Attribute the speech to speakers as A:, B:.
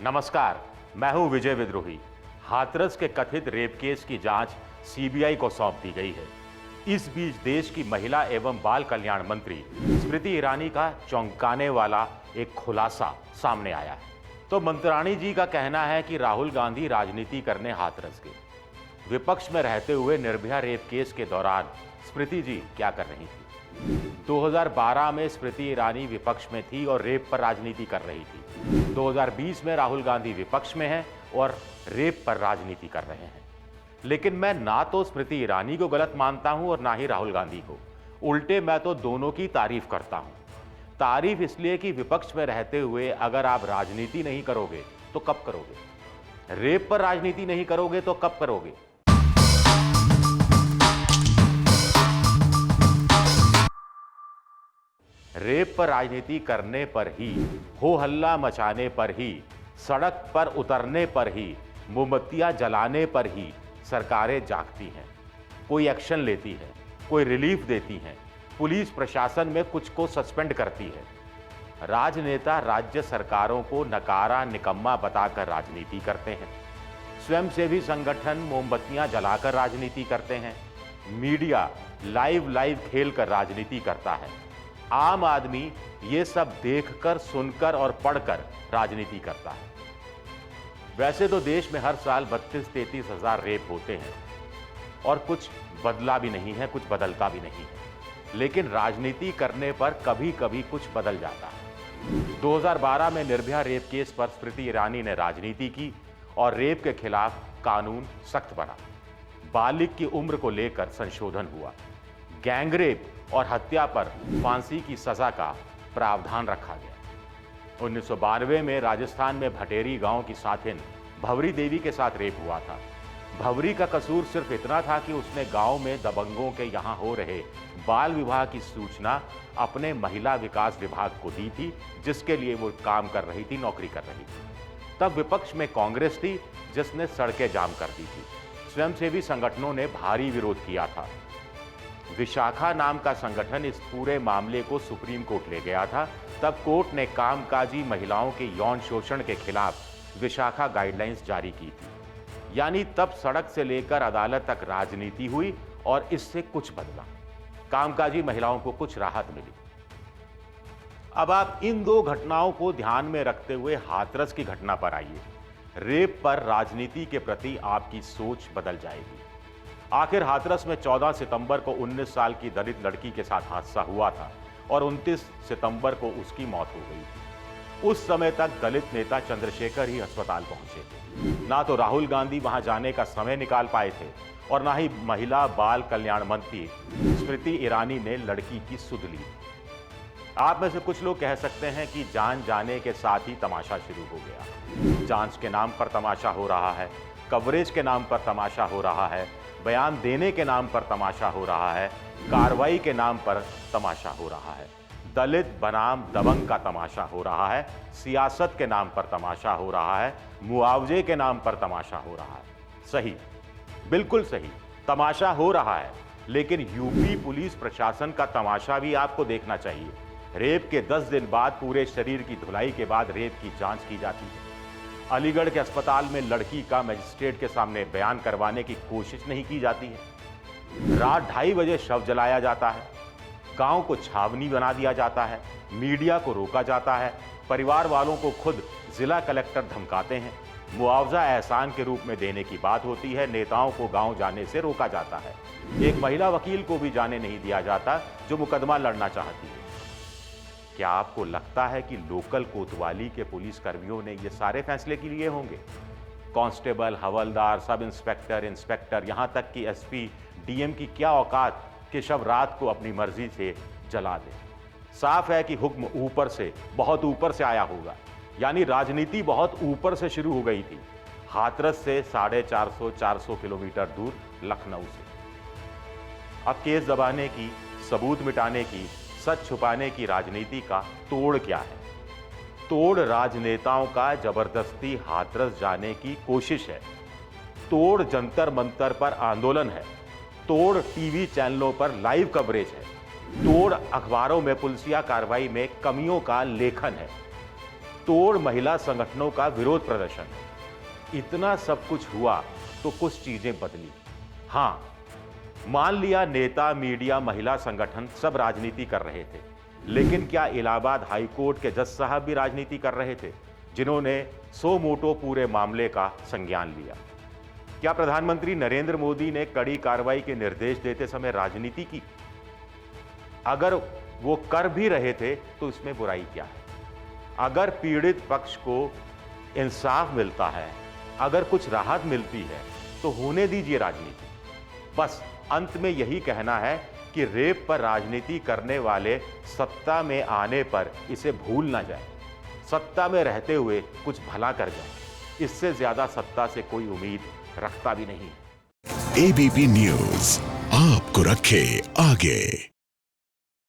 A: नमस्कार, मैं हूं विजय विद्रोही। हाथरस के कथित रेप केस की जांच सीबीआई को सौंप दी गई है। इस बीच देश की महिला एवं बाल कल्याण मंत्री स्मृति ईरानी का चौंकाने वाला एक खुलासा सामने आया है। तो मंत्राणी जी का कहना है कि राहुल गांधी राजनीति करने हाथरस गए। विपक्ष में रहते हुए निर्भया रेप केस के दौरान स्मृति जी क्या कर रही थी? 2012 में स्मृति ईरानी विपक्ष में थी और रेप पर राजनीति कर रही थी। 2020 में राहुल गांधी विपक्ष में हैं और रेप पर राजनीति कर रहे हैं। लेकिन मैं ना तो स्मृति ईरानी को गलत मानता हूं और ना ही राहुल गांधी को। उल्टे मैं तो दोनों की तारीफ करता हूं। तारीफ इसलिए कि विपक्ष में रहते हुए अगर आप राजनीति नहीं करोगे तो कब करोगे? रेप पर राजनीति नहीं करोगे तो कब करोगे? रेप पर राजनीति करने पर ही, हो हल्ला मचाने पर ही, सड़क पर उतरने पर ही, मोमबत्तियां जलाने पर ही सरकारें जागती हैं, कोई एक्शन लेती है, कोई रिलीफ देती हैं, पुलिस प्रशासन में कुछ को सस्पेंड करती है। राजनेता राज्य सरकारों को नकारा निकम्मा बताकर राजनीति करते हैं। स्वयंसेवी संगठन मोमबत्तियां जलाकर राजनीति करते हैं। मीडिया लाइव खेलकर राजनीति करता है। आम आदमी ये सब देखकर, सुनकर और पढ़कर राजनीति करता है। वैसे तो देश में हर साल 32-33 हजार रेप होते हैं और कुछ बदला भी नहीं है, कुछ बदलता भी नहीं है। लेकिन राजनीति करने पर कभी कभी कुछ बदल जाता है। 2012 में निर्भया रेप केस पर स्मृति ईरानी ने राजनीति की और रेप के खिलाफ कानून सख्त बना। बालिग की उम्र को लेकर संशोधन हुआ। गैंगरेप और हत्या पर फांसी की सजा का प्रावधान रखा गया। 1992 में राजस्थान में भटेरी गांव की साथिन भवरी देवी के साथ रेप हुआ था। भवरी का कसूर सिर्फ इतना था कि उसने गांव में दबंगों के यहां हो रहे बाल विवाह की सूचना अपने महिला विकास विभाग को दी थी, जिसके लिए वो काम कर रही थी, नौकरी कर रही थी। तब विपक्ष में कांग्रेस थी जिसने सड़कें जाम कर दी थी। स्वयंसेवी संगठनों ने भारी विरोध किया था। विशाखा नाम का संगठन इस पूरे मामले को सुप्रीम कोर्ट ले गया था। तब कोर्ट ने कामकाजी महिलाओं के यौन शोषण के खिलाफ विशाखा गाइडलाइंस जारी की थी। यानी तब सड़क से लेकर अदालत तक राजनीति हुई और इससे कुछ बदला। कामकाजी महिलाओं को कुछ राहत मिली। अब आप इन दो घटनाओं को ध्यान में रखते हुए हाथरस की घटना पर आइए। रेप पर राजनीति के प्रति आपकी सोच बदल जाएगी। आखिर हाथरस में 14 सितंबर को 19 साल की दलित लड़की के साथ हादसा हुआ था और 29 सितंबर को उसकी मौत हो गई थी। उस समय तक दलित नेता चंद्रशेखर ही अस्पताल पहुंचे थे। ना तो राहुल गांधी वहां जाने का समय निकाल पाए थे और ना ही महिला बाल कल्याण मंत्री स्मृति ईरानी ने लड़की की सुध ली। आप में से कुछ लोग कह सकते हैं कि जान जाने के साथ ही तमाशा शुरू हो गया। जांच के नाम पर तमाशा हो रहा है, कवरेज के नाम पर तमाशा हो रहा है, बयान देने के नाम पर तमाशा हो रहा है, कार्रवाई के नाम पर तमाशा हो रहा है, दलित बनाम दबंग का तमाशा हो रहा है, सियासत के नाम पर तमाशा हो रहा है, मुआवजे के नाम पर तमाशा हो रहा है। सही, बिल्कुल सही, तमाशा हो रहा है। लेकिन यूपी पुलिस प्रशासन का तमाशा भी आपको देखना चाहिए। रेप के 10 दिन बाद पूरे शरीर की धुलाई के बाद रेप की जांच की जाती है। अलीगढ़ के अस्पताल में लड़की का मजिस्ट्रेट के सामने बयान करवाने की कोशिश नहीं की जाती है। रात 2:30 बजे शव जलाया जाता है। गांव को छावनी बना दिया जाता है। मीडिया को रोका जाता है। परिवार वालों को खुद जिला कलेक्टर धमकाते हैं। मुआवजा एहसान के रूप में देने की बात होती है। नेताओं को गांव जाने से रोका जाता है। एक महिला वकील को भी जाने नहीं दिया जाता जो मुकदमा लड़ना चाहती है। क्या आपको लगता है कि लोकल कोतवाली के पुलिस कर्मियों ने ये सारे फैसले के लिए होंगे? कांस्टेबल, हवलदार, सब इंस्पेक्टर, इंस्पेक्टर, यहां तक कि एसपी, डीएम की क्या औकात कि शव रात को अपनी मर्जी से जला दे? साफ है कि हुक्म ऊपर से, बहुत ऊपर से आया होगा। यानी राजनीति बहुत ऊपर से शुरू हो गई थी। हाथरस से 450 किलोमीटर दूर लखनऊ से। अब केस दबाने की, सबूत मिटाने की, सच छुपाने की राजनीति का तोड़ क्या है? तोड़ राजनेताओं का जबरदस्ती हाथरस जाने की कोशिश है। तोड़ जंतर मंतर पर आंदोलन है। तोड़ टीवी चैनलों पर लाइव कवरेज है। तोड़ अखबारों में पुलिसिया कार्रवाई में कमियों का लेखन है। तोड़ महिला संगठनों का विरोध प्रदर्शन। इतना सब कुछ हुआ तो कुछ चीजें बदली। हां, मान लिया नेता, मीडिया, महिला संगठन सब राजनीति कर रहे थे, लेकिन क्या इलाहाबाद हाईकोर्ट के जज साहब भी राजनीति कर रहे थे, जिन्होंने सो मोटो पूरे मामले का संज्ञान लिया? क्या प्रधानमंत्री नरेंद्र मोदी ने कड़ी कार्रवाई के निर्देश देते समय राजनीति की? अगर वो कर भी रहे थे तो इसमें बुराई क्या है? अगर पीड़ित पक्ष को इंसाफ मिलता है, अगर कुछ राहत मिलती है, तो होने दीजिए राजनीति। बस अंत में यही कहना है कि रेप पर राजनीति करने वाले सत्ता में आने पर इसे भूल ना जाए। सत्ता में रहते हुए कुछ भला कर जाए, इससे ज्यादा सत्ता से कोई उम्मीद रखता भी नहीं।
B: एबीपी न्यूज आपको रखे आगे।